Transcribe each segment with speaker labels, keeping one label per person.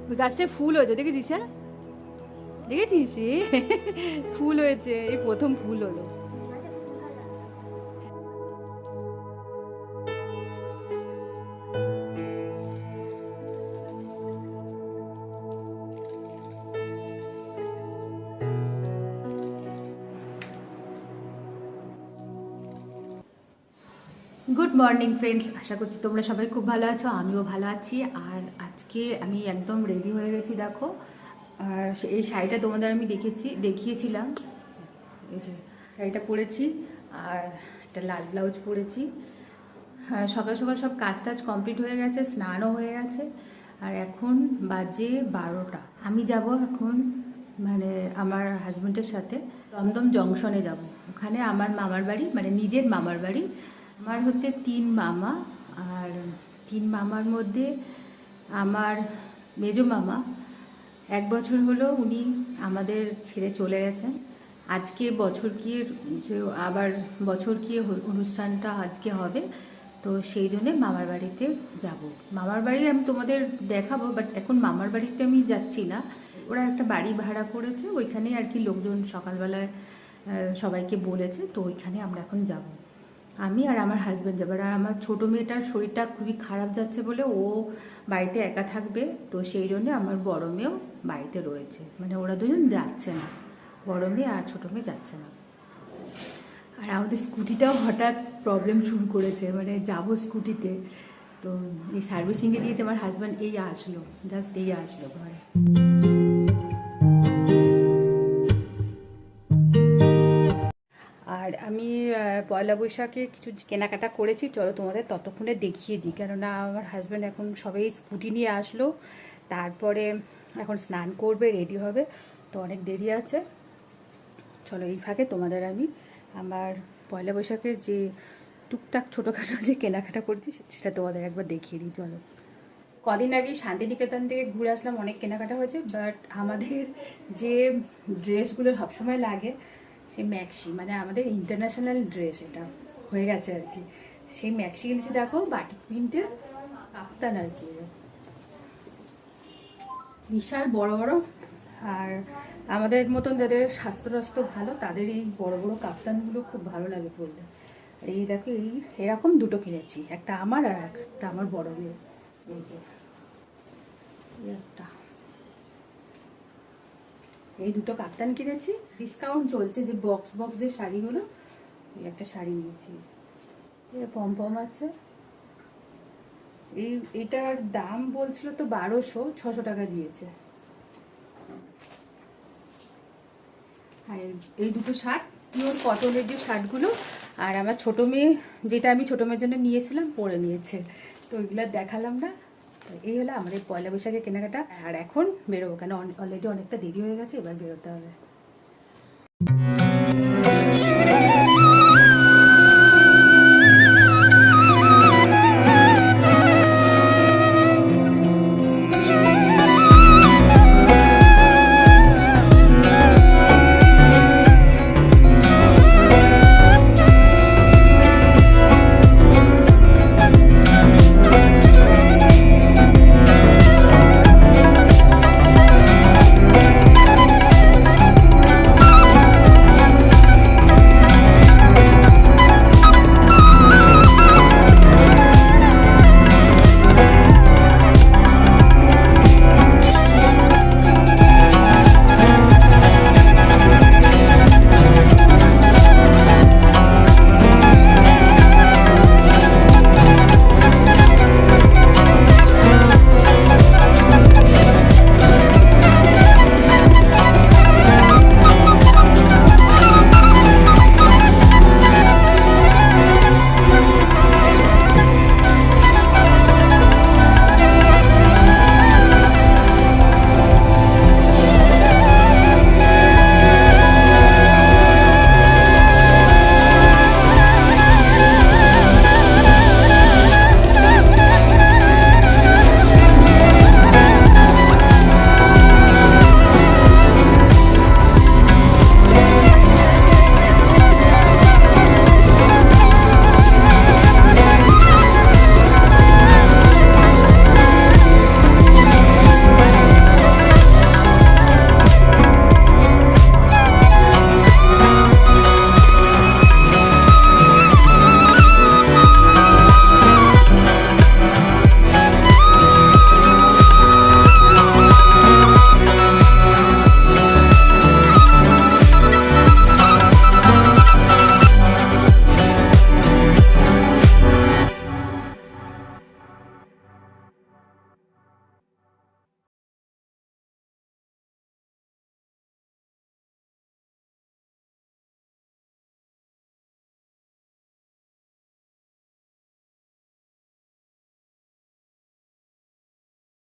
Speaker 1: ওই গাছটায় ফুল হয়েছে, দেখেছিস? হ্যাঁ দেখেছিস? ফুল হয়েছে, এই প্রথম ফুল হলো। গুড মর্নিং ফ্রেন্ডস, আশা করছি তোমরা সবাই খুব ভালো আছো, আমিও ভালো আছি। আর আজকে আমি একদম রেডি হয়ে গেছি, দেখো। আর এই শাড়িটা তোমাদের আমি দেখিয়েছিলাম, এই যে শাড়িটা পরেছি, আর একটা লাল ব্লাউজ পরেছি। সকাল সকাল সব কাজ টাজ কমপ্লিট হয়ে গেছে, স্নানও হয়ে গেছে। আর এখন বাজে 12টা। আমি যাব এখন মানে আমার হাজব্যান্ডের সাথে দমদম জংশনে যাব। ওখানে আমার মামার বাড়ি, মানে নিজের মামার বাড়ি। আমার হচ্ছে 3 মামা, আর 3 মামার মধ্যে আমার মেজো মামা 1 বছর হলো উনি আমাদের ছেড়ে চলে গেছেন। আজকে বছর কি আবার বছর কি অনুষ্ঠানটা আজকে হবে, তো সেই জন্যে মামার বাড়িতে যাব। মামার বাড়ি আমি তোমাদের দেখাবো, বাট এখন মামার বাড়িতে আমি যাচ্ছি না। ওরা একটা বাড়ি ভাড়া করেছে, ওইখানে আর কি লোকজন সকালবেলায় সবাইকে বলেছে, তো ওইখানে আমরা এখন যাব। আমি আর আমার হাজব্যান্ড যাবার। আর আমার ছোটো মেয়েটার শরীরটা খুবই খারাপ যাচ্ছে বলে ও বাড়িতে একা থাকবে, তো সেই জন্যে আমার বড় মেয়েও বাড়িতে রয়েছে, মানে ওরা দুজন যাচ্ছে না, বড় মেয়ে আর ছোটো মেয়ে যাচ্ছে না। আর আমাদের স্কুটিটাও হঠাৎ প্রবলেম শুরু করেছে, মানে যাবো স্কুটিতে, তো এই সার্ভিসিংয়ে দিয়েছে আমার হাজব্যান্ড। এই আসলো, জাস্ট এই আসলো ঘরে। আর আমি পয়লা বৈশাখে কিছু কেনাকাটা করেছি, চলো তোমাদের ততক্ষণে দেখিয়ে দিই। কেননা আমার হাজব্যান্ড এখন সবাই স্কুটি নিয়ে আসলো, তারপরে এখন স্নান করবে, রেডি হবে, তো অনেক দেরি আছে। চলো এই ফাঁকে তোমাদের আমি আমার পয়লা বৈশাখের যে টুকটাক ছোটোখাটো যে কেনাকাটা করছি সেটা তোমাদের একবার দেখিয়ে দিই। চলো, কদিন আগে শান্তিনিকেতন থেকে ঘুরে আসলাম, অনেক কেনাকাটা হয়েছে, বাট আমাদের যে ড্রেসগুলো সবসময় লাগে সেই ম্যাক্সি, মানে আমাদের ইন্টারন্যাশনাল ড্রেস এটা হয়ে গেছে আর কি। সেই ম্যাক্সি কিনেছি, দেখো বাটিক প্রিন্টের কাপ্তান আর কি, বিশাল বড় বড়। আর আমাদের মতন যাদের স্বাস্থ্য ভালো তাদের এই বড় বড় কাপ্তানগুলো খুব ভালো লাগে পরতে। আর এই দেখো এরকম দুটো কিনেছি, একটা আমার আর একটা আমার বড় মেয়ে। এই যে একটা, এই দুটো কাপ্তান কিনেছি, ডিসকাউন্ট চলছে যে বক্স যে শাড়িগুলো, এই একটা শাড়ি নিয়েছি, পম আছে। এটার দাম বলছিল তো 1200, 600 টাকা দিয়েছে। আর এই দুটো শার্ট পিওর কটনের যে শার্টগুলো, আর আমার ছোটো মেয়ে যেটা আমি ছোটো মেয়ের জন্য নিয়েছিলাম পরে নিয়েছে, তো ওইগুলো দেখালাম না। এই হলো আমাদের পয়লা বৈশাখের কেনাকাটা। আর এখন বেরোবো, কেন অলরেডি অনেকটা দেরি হয়ে গেছে, এবার বেরোতে হবে।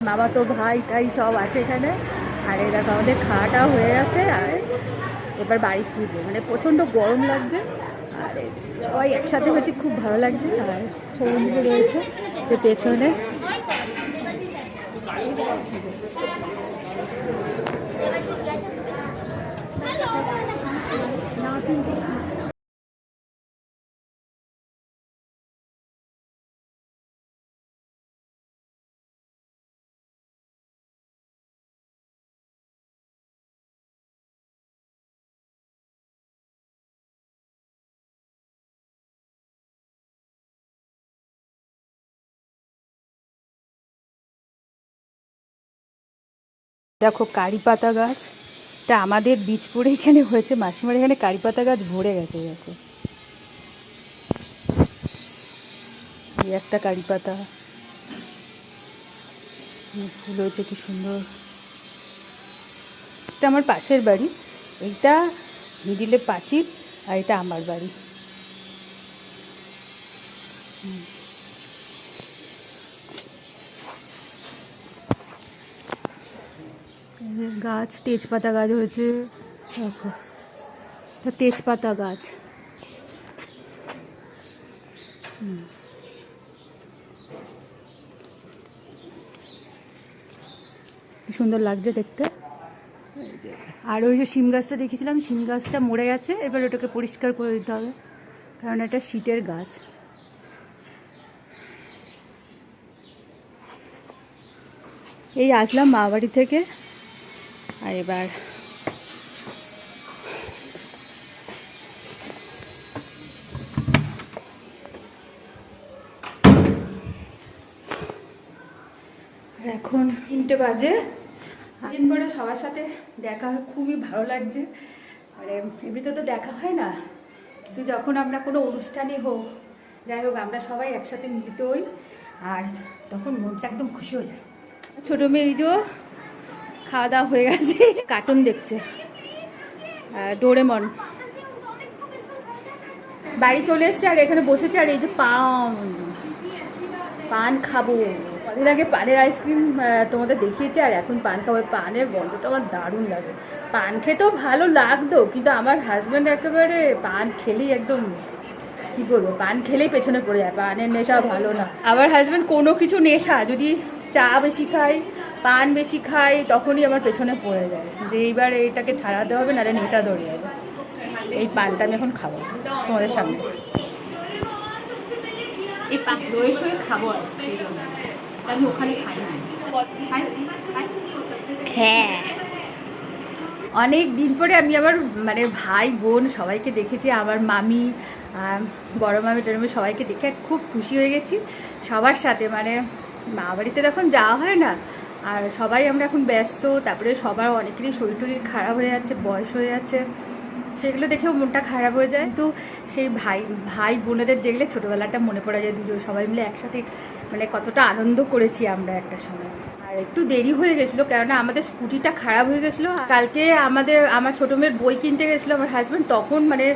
Speaker 1: বাবা তো ভাই টাই সব আছে এখানে। আর এই দেখো আমাদের খাওয়াটাও হয়ে গেছে, আর এবার বাড়ি ফিরবো। মানে প্রচণ্ড গরম লাগছে, আর সবাই একসাথে হয়েছে, খুব ভালো লাগছে। আর সৌমিকে রয়েছে যে পেছনে। দেখো কারি পাতা গাছ, এটা আমাদের বীজপুরে এখানে হয়েছে। মাসিমার এখানে কারি পাতা গাছ ভরে গেছে। দেখো এই একটা কারি পাতা ফুল হয়েছে, কি সুন্দর। এটা আমার পাশের বাড়ি, এইটা মিডিলে পাঁচিল, আর এটা আমার বাড়ি। গাছ তেজপাতা গাছ হয়েছে, দেখো তেজপাতা গাছ। কি সুন্দর লাগছে দেখতে। আর ওই যে শিম গাছটা দেখেছিলাম, শিম গাছটা মরে গেছে, এবার ওটাকে পরিষ্কার করে দিতে হবে, কারণ এটা শীতের গাছ। এই আসলাম মা বাড়ি থেকে, আর এবার এখন 3টে বাজে। দিন পরে সবার সাথে দেখা হয়, খুবই ভালো লাগছে। মানে এমনিতে তো দেখা হয় না, কিন্তু যখন আমরা কোনো অনুষ্ঠানে হোক, যাই হোক, আমরা সবাই একসাথে মিলিত হই, আর তখন মনটা একদম খুশি হয়ে যায়। ছোটো মেয়ে এই যে খাওয়া দাওয়া হয়ে গেছে, কার্টুন দেখছে, ডোরেমন। বাড়ি চলে এসছে আর এখানে বসেছে, আর এই যে পান খাবো। কদিন আগে পানের আইসক্রিম তোমাদের দেখিয়েছি, আর এখন পান খাবো। পানের গন্ধটা আমার দারুণ লাগে। পান খেতেও ভালো লাগতো, কিন্তু আমার হাজব্যান্ড একেবারে পান খেলেই একদম, কি বলবো, পান খেলেই পেছনে পড়ে যায়। পানের নেশা ভালো না। আমার হাজব্যান্ড কোনো কিছু নেশা, যদি চা বেশি খাই, পান বেশি খাই, তখনই আমার পেছনে পড়ে যায়, যে এইবার এটাকে ছাড়াতে হবে, নাহলে নেশা ধরে যাবে। এই পানটা আমি এখন খাবো তোমাদের সামনে। এই পান রয়ে শয়ে খাবো, আর সেই জন্য আমি ওখানে খাই না। হ্যাঁ, অনেক দিন পরে আমি আমার মানে ভাই বোন সবাইকে দেখেছি, আমার মামি, বড় মামি টামি সবাইকে দেখে খুব খুশি হয়ে গেছি সবার সাথে। মানে মা বাড়িতে এখন যাওয়া হয় না, আর সবাই আমরা এখন ব্যস্ত। তারপরে সবার অনেকেরই শরীর টরীর খারাপ হয়ে যাচ্ছে, বয়স হয়ে যাচ্ছে, সেগুলো দেখেও মনটা খারাপ হয়ে যায়। কিন্তু সেই ভাই বোনেদের দেখলে ছোটোবেলাটা মনে পড়ে যায়। দুজন সবাই মিলে একসাথে মানে কতটা আনন্দ করেছি আমরা একটা সময়। আর একটু দেরি হয়ে গেছিলো, কেননা আমাদের স্কুটিটা খারাপ হয়ে গেছিলো। কালকে আমার ছোটো মেয়ের বই কিনতে গেছিলো আমার হাজব্যান্ড, তখন মানে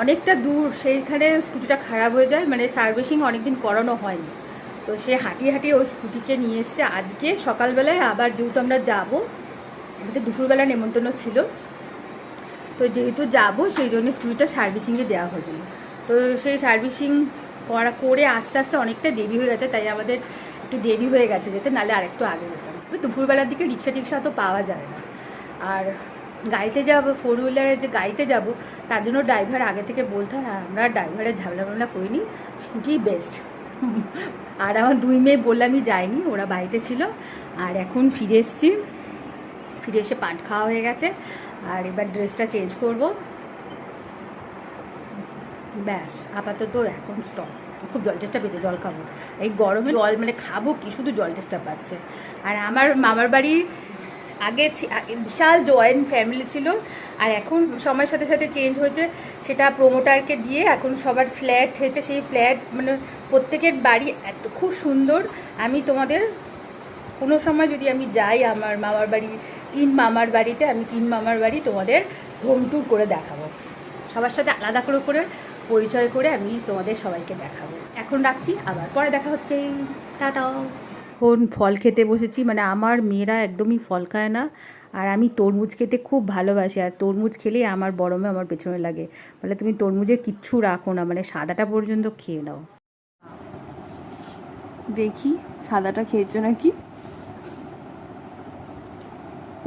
Speaker 1: অনেকটা দূর, সেইখানে স্কুটিটা খারাপ হয়ে যায়। মানে সার্ভিসিং অনেকদিন করানো হয়নি, তো সে হাঁটিয়ে হাঁটিয়ে ওই স্কুটিকে নিয়ে এসছে। আজকে সকালবেলায় আবার যেহেতু আমরা যাবো, আমাদের দুপুরবেলা নেমন্তন্ন ছিল, তো যেহেতু যাবো সেই জন্য স্কুটিটা সার্ভিসিংয়ে দেওয়া হয়েছিল। তো সেই সার্ভিসিং করে আস্তে আস্তে অনেকটা দেরি হয়ে গেছে, তাই আমাদের একটু দেরি হয়ে গেছে যেতে, নাহলে আরেকটু আগে যেতাম। দুপুরবেলার দিকে রিক্সা তো পাওয়া যায় না। আর গাড়িতে যাবো, 4 হুইলারের যে গাড়িতে যাব, তার জন্য ড্রাইভার আগে থেকে বলতে হয়, আর আমরা ড্রাইভারের ঝামেলা করিনি, স্কুটি বেস্ট। আর আমার 2 মেয়ে বললামই যায়নি, ওরা বাড়িতে ছিল। আর এখন ফিরে এসছি, ফিরে এসে পান খাওয়া হয়ে গেছে, আর এবার ড্রেসটা চেঞ্জ করব, ব্যাস। আপাতত এখন স্টপ। খুব জল টেস্টটা পেয়েছে, জল খাবো। এই গরমে জল মানে খাবো কি, শুধু জল টেস্টটা পাচ্ছে। আর আমার মামার বাড়ি আগে বিশাল জয়েন্ট ফ্যামিলি ছিল, আর এখন সময়ের সাথে সাথে চেঞ্জ হয়েছে। সেটা প্রোমোটারকে দিয়ে এখন সবার ফ্ল্যাট হয়েছে। সেই ফ্ল্যাট মানে প্রত্যেকের বাড়ি এত খুব সুন্দর। আমি তোমাদের কোনো সময় যদি আমি যাই আমার মামার বাড়ি, 3 মামার বাড়িতে, আমি 3 মামার বাড়ি তোমাদের হোম ট্যুর করে দেখাবো। সবার সাথে আলাদা করে পরিচয় করে আমি তোমাদের সবাইকে দেখাবো। এখন রাখছি, আবার পরে দেখা হচ্ছে, টাটা। এখন ফল খেতে বসেছি, মানে আমার মেয়েরা একদমই ফল খায় না, আর আমি তরমুজ খেতে খুব ভালোবাসি, আর তরমুজ খেলেই আমার বড় মেয়ে আমার পেছনে লাগে, বলে তুমি তরমুজের কিচ্ছু রাখো না, মানে সাদাটা পর্যন্ত খেয়ে নাও। দেখি সাদাটা খেয়েছো নাকি?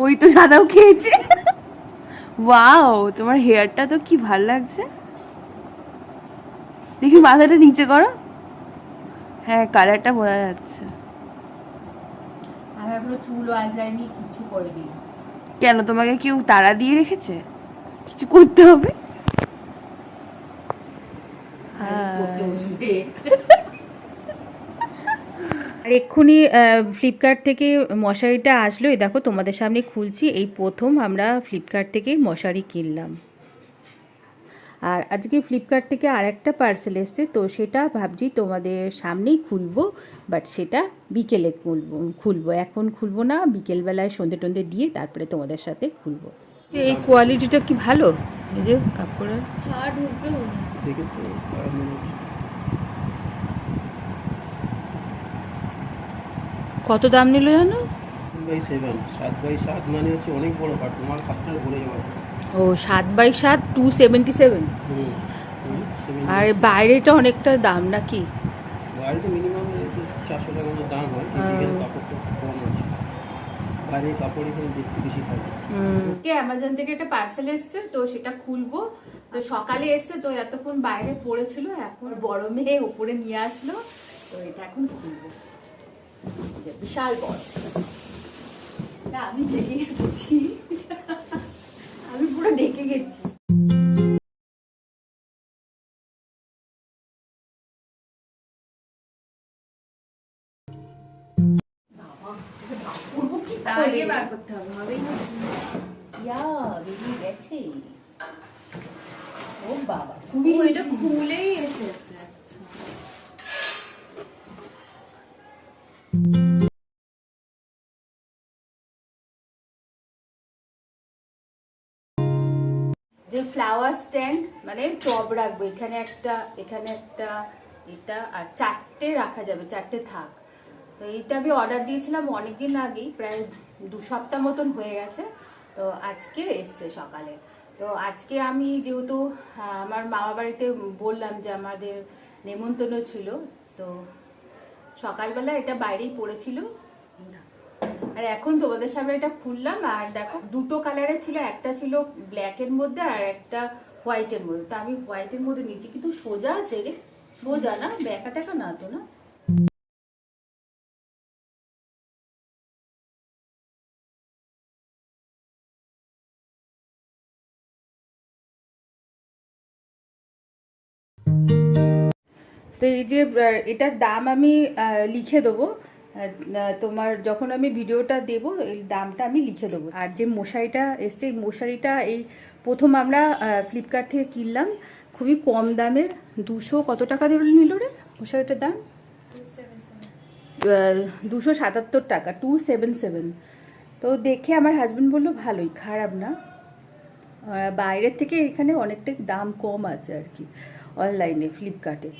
Speaker 1: ওই তো সাদাও খেয়েছে। ওয়াও, তোমার হেয়ারটা তো কি ভাল লাগছে। দেখি মাথাটা নিচে করো। হ্যাঁ, কালারটা বোঝা যাচ্ছে। আমি এখনো চুলও আঁচড়াইনি, কিছু করিনি। কেন, তোমাকে কেউ তাড়া দিয়ে রেখেছে? কিছু করতে হবে? আর এক্ষুনি ফ্লিপকার্ট থেকে মশারিটা আসলো, এই দেখো তোমাদের সামনে খুলছি, এই প্রথম আমরা ফ্লিপকার্ট থেকে মশারি কিনলাম। আর আজকে ফ্লিপকার্ট থেকে আরেকটা পার্সেল এসছে, তো সেটা ভাবছি তোমাদের সামনেই খুলবো, বাট সেটা বিকেলে খুলবো, এখন খুলবো না, বিকেলবেলায় সন্ধে টন্ধে দিয়ে তারপরে তোমাদের সাথে খুলবো। এই কোয়ালিটিটা কি ভালো, এই যে কাপড়ের দেখে তো মনে হচ্ছে। কত দাম নিল জানো?
Speaker 2: 7x7 মানে হচ্ছে অনেক বড় কাঠ, তোমার কাঠটা ভরে যাওয়ার।
Speaker 1: ও 7x7 277। আর বাইরেটা অনেকটা দাম নাকি?
Speaker 2: বাইরে তো মিনিমাম 400 টাকার মতো দাম হয়, কিন্তু এখানে কাপড়টা কম আছে, বাইরের কাপড় এখানে একটু বেশি থাকে।
Speaker 1: অ্যামাজন থেকে একটা পার্সেল এসছে, তো সেটা খুলবো। তো সকালে এসছে, তো এতক্ষণ বাইরে পড়েছিল, এখন বড় মেয়ে উপরে নিয়ে আসলো, তো এটা এখন খুলবো। বিশাল বড়, আমি ডেকে গেছি, আমি পুরো ডেকে গেছি। বার করতে হবে, হবেই না। বেরিয়ে গেছে। ও বাবা, খুবই এটা খুলেই এসেছে। যে ফ্লাওয়ার স্ট্যান্ড, মানে টব রাখবো, এখানে একটা, এখানে একটা, এটা, আর 4টে রাখা যাবে, 4টে থাক। তো এইটা আমি অর্ডার দিয়েছিলাম অনেকদিন আগেই, প্রায় 2 সপ্তাহ মতন হয়ে গেছে। তো আজকে এসছে সকালে। তো আজকে আমি যেহেতু আমার মামা বাড়িতে বললাম যে আমাদের নেমন্তন্ন ছিল, তো সকালবেলা এটা বাইরেই পড়েছিল, আর এখন তোমাদের সামনে এটা খুললাম। আর দেখো, দুটো কালারে ছিল, একটা ছিল ব্ল্যাকের মধ্যে আর একটা হোয়াইটের মধ্যে। তো আমি হোয়াইটের মধ্যে নিচ্ছি, কিন্তু সোজা আছে রে, সোজা না, ব্যাকা টাকা না তো না? তো এই যে এটার দাম আমি লিখে দেবো, তোমার যখন আমি ভিডিওটা দেব এই দামটা আমি লিখে দেবো। আর যে মশারিটা এসছে, এই মশারিটা এই প্রথম আমরা ফ্লিপকার্ট থেকে কিনলাম, খুবই কম দামের, 200 কত টাকা দিয়ে নিল রে মশারিটার দাম? 277 টাকা, 277। তো দেখে আমার হাজব্যান্ড বললো ভালোই, খারাপ না। বাইরের থেকে এখানে অনেকটাই দাম কম আছে আর কি, অনলাইনে ফ্লিপকার্টে।